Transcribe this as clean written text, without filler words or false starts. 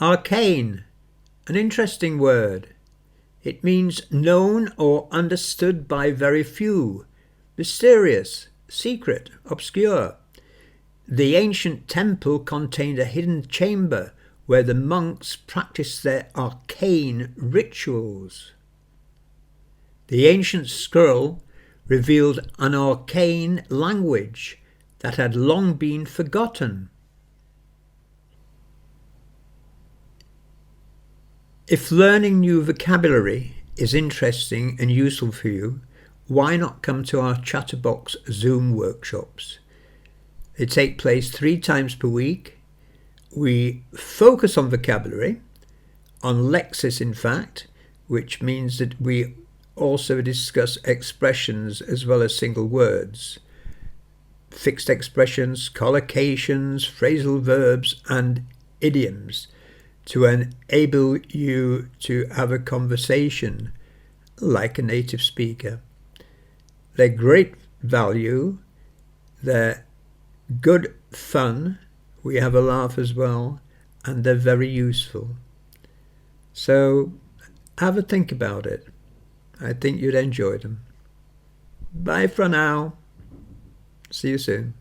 Arcane, an interesting word. It means known or understood by very few, mysterious, secret, obscure. The ancient temple contained a hidden chamber where the monks practiced their arcane rituals. The ancient scroll revealed an arcane language that had long been forgotten. If learning new vocabulary is interesting and useful for you, why not come to our Chatterbox Zoom workshops? They take place 3 times per week. We focus on vocabulary, on Lexis in fact, which means that we also discuss expressions as well as single words, fixed expressions, collocations, phrasal verbs and idioms to enable you to have a conversation like a native speaker. They're great value, they're good fun, we have a laugh as well, and they're very useful. So have a think about it. I think you'd enjoy them. Bye for now. See you soon.